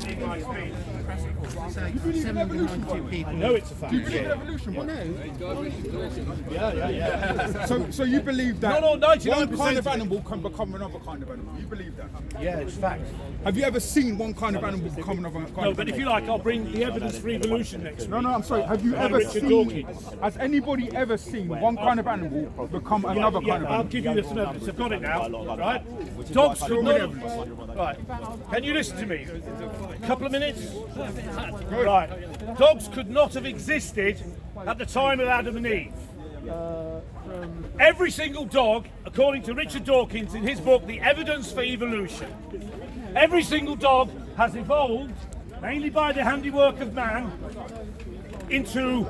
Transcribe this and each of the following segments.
in my speech. You believe in evolution? I know it's a fact. Do you believe in evolution? Yeah. So you believe that No, 99% one kind of of it. animal can become another kind of animal? You believe that? Yeah, it's fact. Have you ever seen one kind of animal become another kind No, of but if animal? you like, I'll bring the evidence for evolution next week. No, I'm sorry. Have you And ever Richard seen? Dawkins. Has anybody ever seen one kind of animal become another kind of I'll animal? give you some evidence. I've got it now, right? Dogs could not have, right. Can you listen to me? A couple of minutes? Right. Dogs could not have existed at the time of Adam and Eve. Every single dog, according to Richard Dawkins in his book, The Evidence for Evolution, every single dog has evolved, mainly by the handiwork of man, into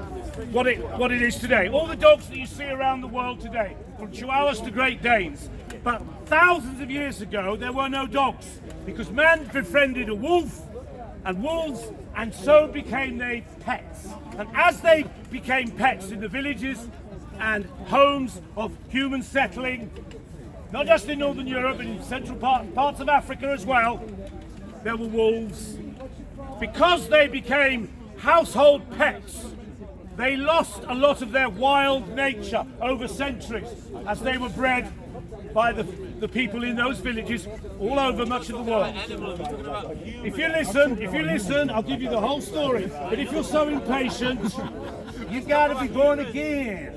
what it is today. All the dogs that you see around the world today, from Chihuahuas to Great Danes. But thousands of years ago, there were no dogs, because man befriended a wolf, and wolves, and so became they pets. And as they became pets in the villages and homes of humans settling, not just in Northern Europe, but in central parts of Africa as well, there were wolves. Because they became household pets, they lost a lot of their wild nature over centuries as they were bred by the people in those villages all over much of the world. If you listen, I'll give you the whole story. But if you're so impatient, you've got to be born again.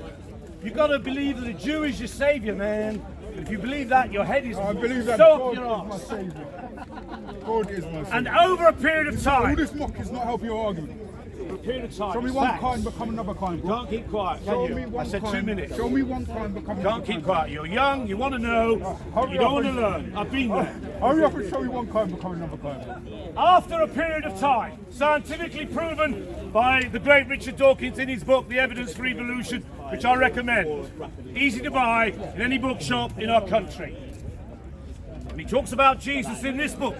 You've got to believe that a Jew is your savior, man. If you believe that, your head is I believe that so up God your is my arse. saviour. God is my saviour. And over a period of All time, this mock is not helping your argument. over a period of time, Show me it's one facts. kind become another kind, bro. Can't keep quiet, Show can me you? one I said kind. 2 minutes. Show me one kind become another Can't keep kind. quiet. You're young, you want to know, Hurry you don't up want to and- learn. I've been there. Hurry up and show me one kind become another kind. After a period of time, scientifically proven by the great Richard Dawkins in his book, The Evidence for Evolution, which I recommend. Easy to buy in any bookshop in our country. And he talks about Jesus in this book.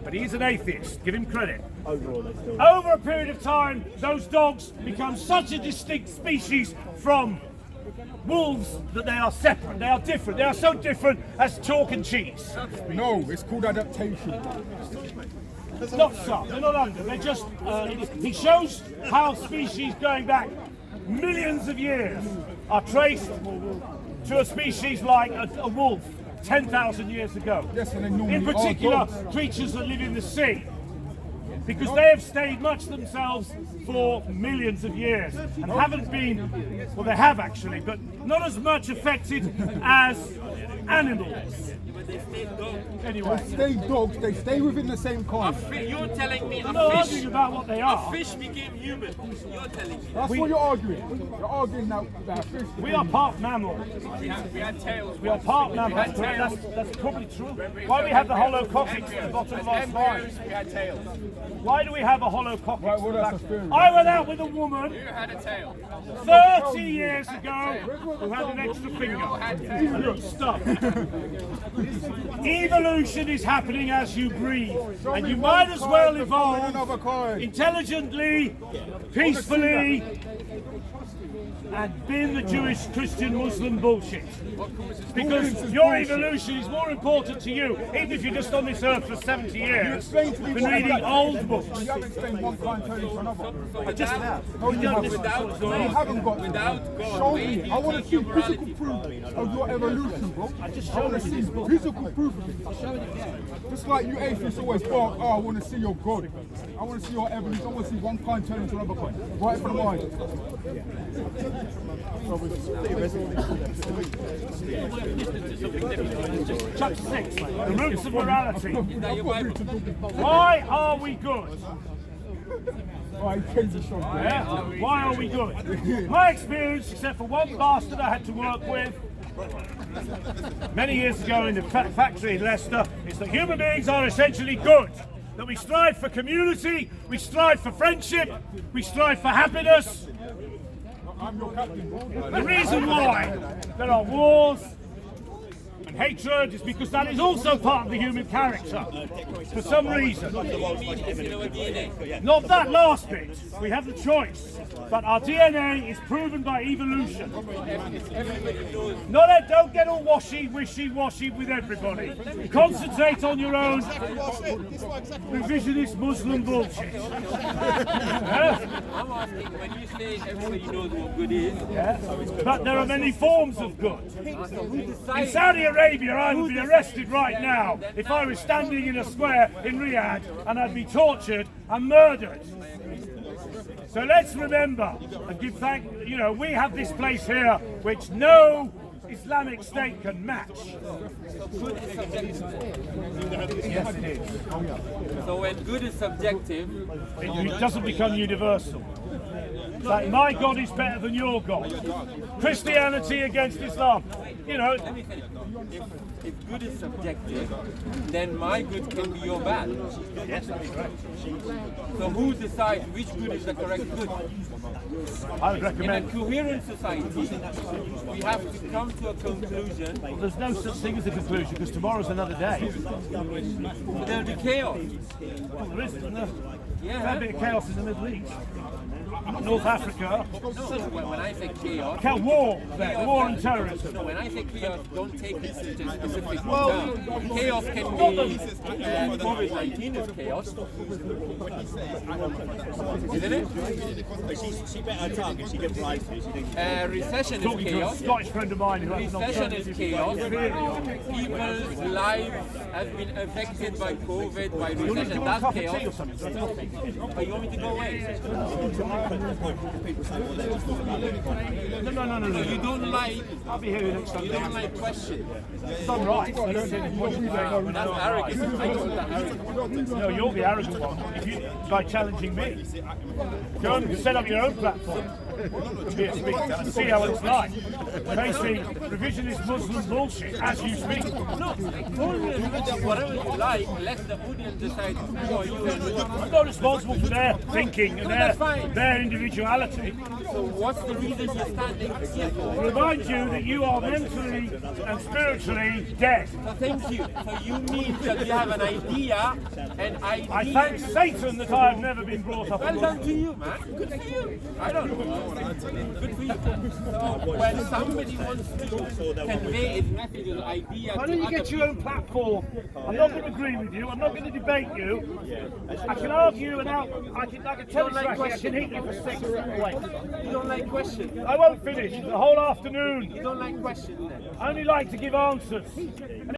But he's an atheist, give him credit. Over a period of time, those dogs become such a distinct species from wolves that they are separate, they are different. They are so different as chalk and cheese. No, it's called adaptation. Not so, they're not under, they're just, he shows how species going back millions of years are traced to a species like a wolf 10,000 years ago. Yes, and they normally In are particular, dogs. creatures that live in the sea. Because they have stayed much themselves for millions of years and haven't been, well they have actually, but not as much affected as animals. Anyway, They stay dogs, they stay within the same kind. You're telling me I'm not arguing about what they are. fish became human. You're telling me. That's what you're arguing. You're arguing that fish. We are part mammal. We had tails. We are part mammal. That's probably true. Why do we have the hollow coccyx at the bottom of our spine? We had tails. Why do we have a hollow coccyx? Right, well, at that's the a theory. back? I went out with a woman You had a tail. 30 years ago who had an extra finger. A little stuff. Evolution is happening as you breathe, and you might as well evolve Another kind. intelligently, peacefully, and bin the Jewish, Christian, Muslim bullshit. Because your evolution is more important to you, even if you're just on this earth for 70 You years, explained to me than what reading that- old books. You haven't explained one kind turning to another. I just have. No, you haven't. Without You God. haven't got Without God. Show where me. do you I want to take see your physical morality proof of your evolution, bro. I just want to showed see you this book. physical proof of it. Just like you atheists always bark, oh, I want to see your God. I want to see your evolution. I want to see one kind turn into another kind. Right from the mind. Chapter 6, the roots of morality. Why are we good? Right, crazy shot. Yeah? Why are we good? My experience, except for one bastard I had to work with many years ago in the factory in Leicester, is that human beings are essentially good. That we strive for community, we strive for friendship, we strive for happiness. I'm your captain, bro. The reason why there are wars and hatred is because that is also part of the human character, for some reason. Not that last bit, we have the choice, but our DNA is proven by evolution. Don't get all wishy-washy with everybody. Concentrate on your own revisionist Muslim bullshit. I'm asking, when you say everybody knows what good is, But there are many forms of good. In Saudi Arabia, I would be arrested right now if I was standing in a square in Riyadh and I'd be tortured and murdered. So let's remember and give thanks. You know, we have this place here which no Islamic State can match. Yes, it is. so when good is subjective, It doesn't become universal. Like my God is better than your God. Christianity against Islam. You know, if good is subjective, then my good can be your bad. yes, that's correct. So who decides which good is the correct good? I would In a recommend. coherent society, we have to come to a conclusion. There's no such thing as a conclusion because tomorrow's another day. There'll be chaos. There is, isn't there? Yeah. There's a bit of chaos in the Middle East. North Africa. No, when I say chaos, War there, war and terrorism. when I say chaos, don't take it to a specific term. Chaos can be COVID-19 is chaos, isn't it? She bit her tongue and she didn't realise it. She didn't. Recession is Talking to a chaos. Scottish friend of mine who has an Recession is alternative chaos. theory. People's lives have been affected by COVID, by You want to recession. do a That's cup of tea or chaos. something? But you want me to go away? No. You don't like, I'll be here next you Sunday. don't like questions. It's done right. I don't see any point in saying That's arrogant. I call that arrogant. no, you're the arrogant one. If you by challenging me, go and set up your own platform. Be a speaker and see how it's like. Facing revisionist Muslim bullshit as you speak. No, whatever you like, let the audience decide who are you and who are I'm not responsible for their thinking and that's fine. their individuality. So what's the reason you're standing here for? To remind you that you are mentally and spiritually dead. So thank you. So you mean that you have an idea, and I thank Satan that I have never been brought up. Well done to you, man. Good for you. I don't know. Good for you. So when somebody wants to convey his message or idea Why to don't you other get your own platform? I'm not going to agree with you. I'm not going to debate you. I can argue and I can tell you I can hit you for 6 points. you don't like questions. I won't finish the whole afternoon. You don't like questions then. I only like to give answers.